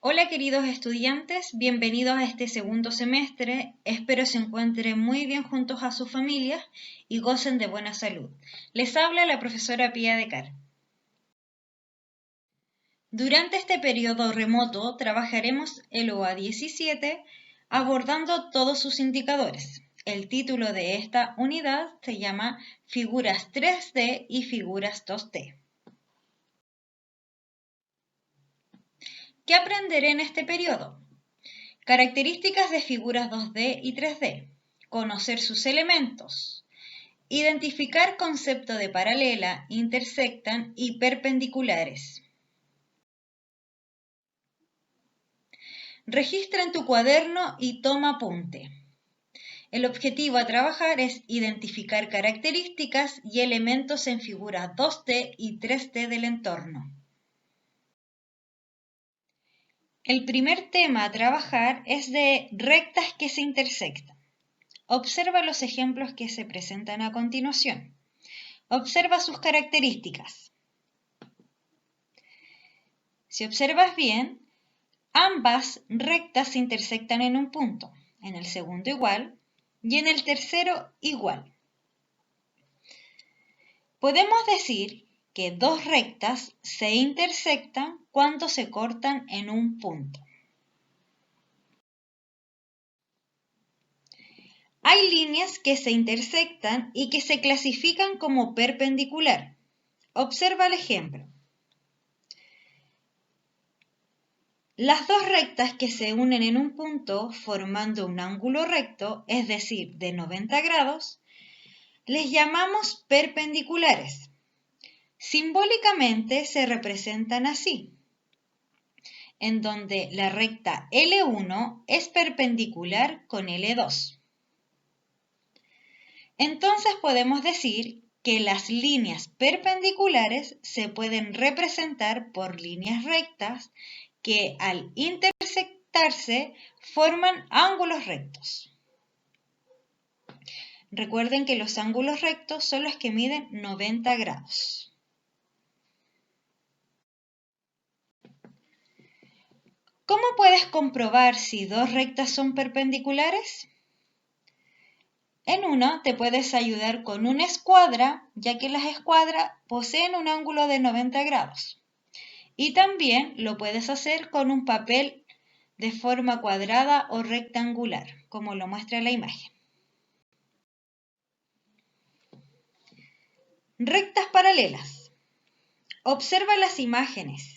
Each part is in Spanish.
Hola queridos estudiantes, bienvenidos a este segundo semestre. Espero se encuentren muy bien juntos a sus familias y gocen de buena salud. Les habla la profesora Pía de Car. Durante este periodo remoto trabajaremos el OA 17 abordando todos sus indicadores. El título de esta unidad se llama Figuras 3D y Figuras 2D. ¿Qué aprenderé en este periodo? Características de figuras 2D y 3D. Conocer sus elementos. Identificar concepto de paralela, intersectan y perpendiculares. Registra en tu cuaderno y toma apunte. El objetivo a trabajar es identificar características y elementos en figuras 2D y 3D del entorno. El primer tema a trabajar es de rectas que se intersectan. Observa los ejemplos que se presentan a continuación. Observa sus características. Si observas bien, ambas rectas se intersectan en un punto, en el segundo igual y en el tercero igual. Podemos decir que dos rectas se intersectan cuando se cortan en un punto. Hay líneas que se intersectan y que se clasifican como perpendicular. Observa el ejemplo. Las dos rectas que se unen en un punto formando un ángulo recto, es decir, de 90 grados, les llamamos perpendiculares. Simbólicamente se representan así, en donde la recta L1 es perpendicular con L2. Entonces podemos decir que las líneas perpendiculares se pueden representar por líneas rectas que al intersectarse forman ángulos rectos. Recuerden que los ángulos rectos son los que miden 90 grados. ¿Cómo puedes comprobar si dos rectas son perpendiculares? En uno te puedes ayudar con una escuadra, ya que las escuadras poseen un ángulo de 90 grados. Y también lo puedes hacer con un papel de forma cuadrada o rectangular, como lo muestra la imagen. Rectas paralelas. Observa las imágenes.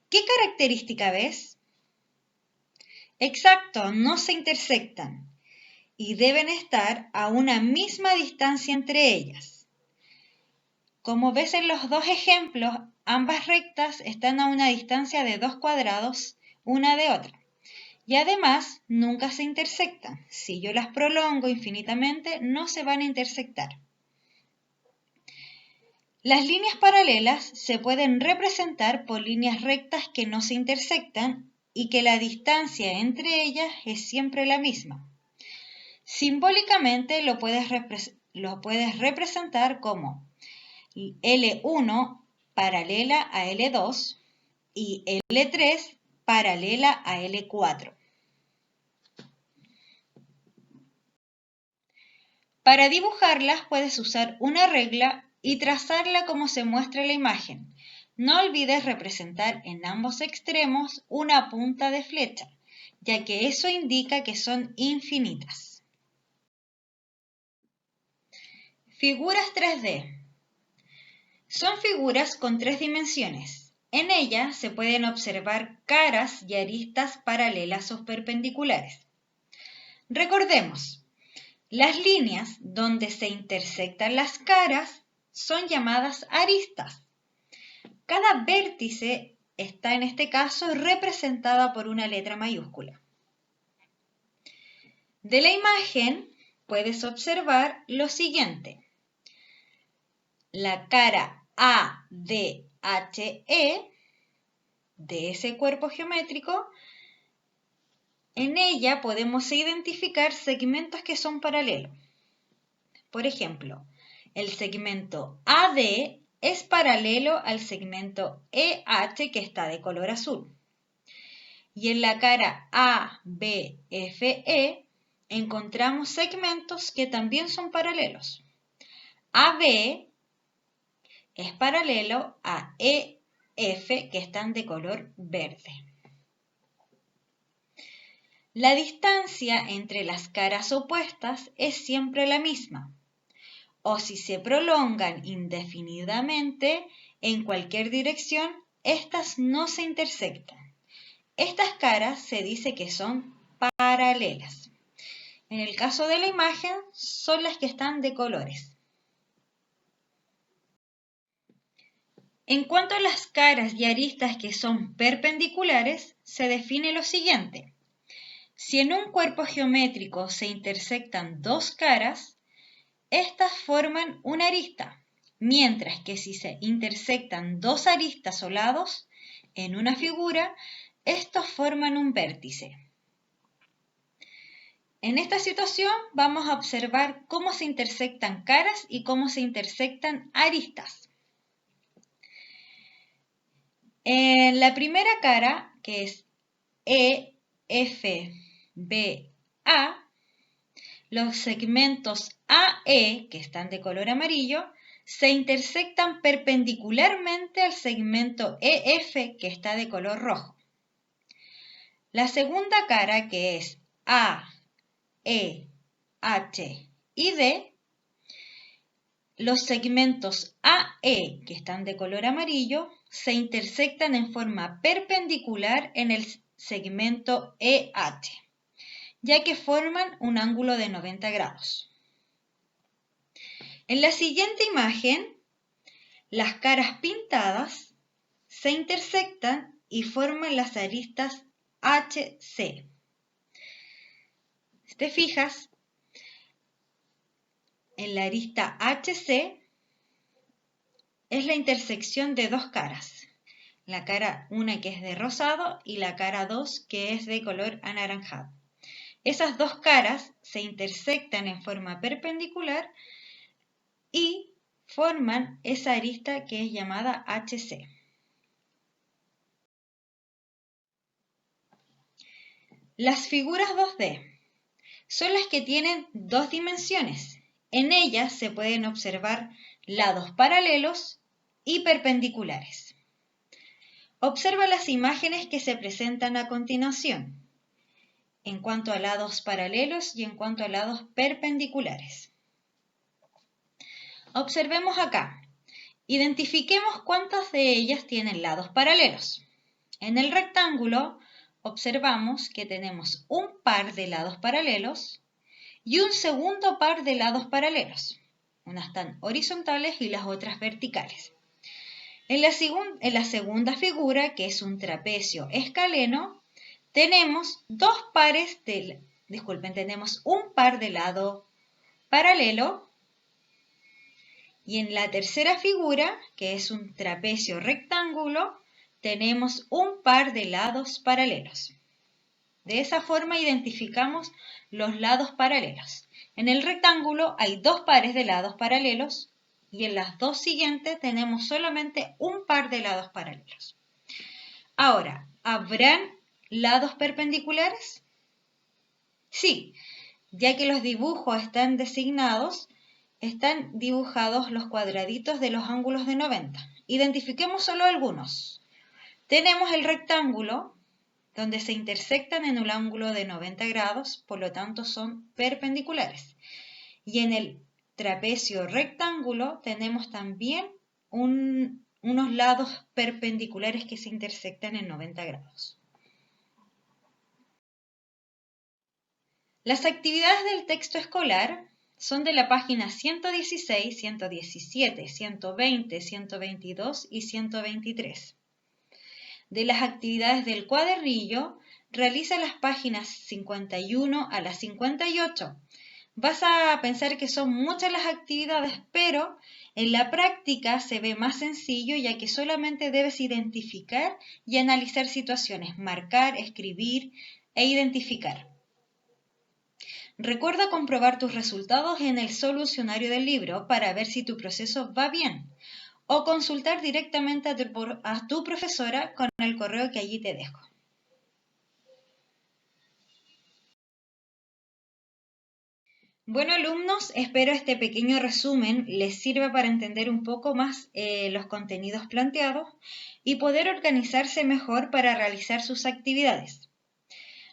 ¿Qué característica ves? Exacto, no se intersectan y deben estar a una misma distancia entre ellas. Como ves en los dos ejemplos, ambas rectas están a una distancia de 2 cuadrados una de otra. Y además, nunca se intersectan. Si yo las prolongo infinitamente, no se van a intersectar. Las líneas paralelas se pueden representar por líneas rectas que no se intersectan y que la distancia entre ellas es siempre la misma. Simbólicamente lo puedes representar como L1 paralela a L2 y L3 paralela a L4. Para dibujarlas puedes usar una regla y trazarla como se muestra en la imagen. No olvides representar en ambos extremos una punta de flecha, ya que eso indica que son infinitas. Figuras 3D. Son figuras con 3 dimensiones. En ellas se pueden observar caras y aristas paralelas o perpendiculares. Recordemos, las líneas donde se intersectan las caras son llamadas aristas. Cada vértice está en este caso representada por una letra mayúscula. De la imagen puedes observar lo siguiente. La cara ADHE de ese cuerpo geométrico, en ella podemos identificar segmentos que son paralelos. Por ejemplo, el segmento AD es paralelo al segmento EH que está de color azul. Y en la cara A, B, F, E encontramos segmentos que también son paralelos. AB es paralelo a EF, que están de color verde. La distancia entre las caras opuestas es siempre la misma, o si se prolongan indefinidamente en cualquier dirección, estas no se intersectan. Estas caras se dice que son paralelas. En el caso de la imagen, son las que están de colores. En cuanto a las caras y aristas que son perpendiculares, se define lo siguiente. Si en un cuerpo geométrico se intersectan dos caras, estas forman una arista, mientras que si se intersectan dos aristas o lados en una figura, estos forman un vértice. En esta situación vamos a observar cómo se intersectan caras y cómo se intersectan aristas. En la primera cara, que es EFBA, los segmentos AE, que están de color amarillo, se intersectan perpendicularmente al segmento EF, que está de color rojo. La segunda cara, que es A, E, H y D, los segmentos AE, que están de color amarillo, se intersectan en forma perpendicular en el segmento EH, ya que forman un ángulo de 90 grados. En la siguiente imagen, las caras pintadas se intersectan y forman las aristas HC. Si te fijas, en la arista HC es la intersección de dos caras. La cara 1 que es de rosado y la cara 2 que es de color anaranjado. Esas dos caras se intersectan en forma perpendicular y forman esa arista que es llamada HC. Las figuras 2D son las que tienen dos dimensiones. En ellas se pueden observar lados paralelos y perpendiculares. Observa las imágenes que se presentan a continuación, en cuanto a lados paralelos y en cuanto a lados perpendiculares. Observemos acá. Identifiquemos cuántas de ellas tienen lados paralelos. En el rectángulo observamos que tenemos un par de lados paralelos y un segundo par de lados paralelos. Unas están horizontales y las otras verticales. En la segunda figura, que es un trapecio escaleno, tenemos tenemos un par de lado paralelo. Y en la tercera figura, que es un trapecio rectángulo, tenemos un par de lados paralelos. De esa forma identificamos los lados paralelos. En el rectángulo hay dos pares de lados paralelos y en las dos siguientes tenemos solamente un par de lados paralelos. Ahora, ¿habrán lados perpendiculares? Sí, ya que los dibujos están designados, están dibujados los cuadraditos de los ángulos de 90. Identifiquemos solo algunos. Tenemos el rectángulo, donde se intersectan en un ángulo de 90 grados, por lo tanto son perpendiculares. Y en el trapecio rectángulo tenemos también unos lados perpendiculares que se intersectan en 90 grados. Las actividades del texto escolar son de la página 116, 117, 120, 122 y 123. De las actividades del cuadernillo, realiza las páginas 51 a las 58. Vas a pensar que son muchas las actividades, pero en la práctica se ve más sencillo, ya que solamente debes identificar y analizar situaciones, marcar, escribir e identificar. Recuerda comprobar tus resultados en el solucionario del libro para ver si tu proceso va bien, o consultar directamente a tu profesora con el correo que allí te dejo. Bueno, alumnos, espero este pequeño resumen les sirva para entender un poco más los contenidos planteados y poder organizarse mejor para realizar sus actividades.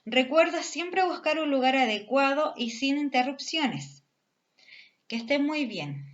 Recuerda siempre buscar un lugar adecuado y sin interrupciones. Que estén muy bien.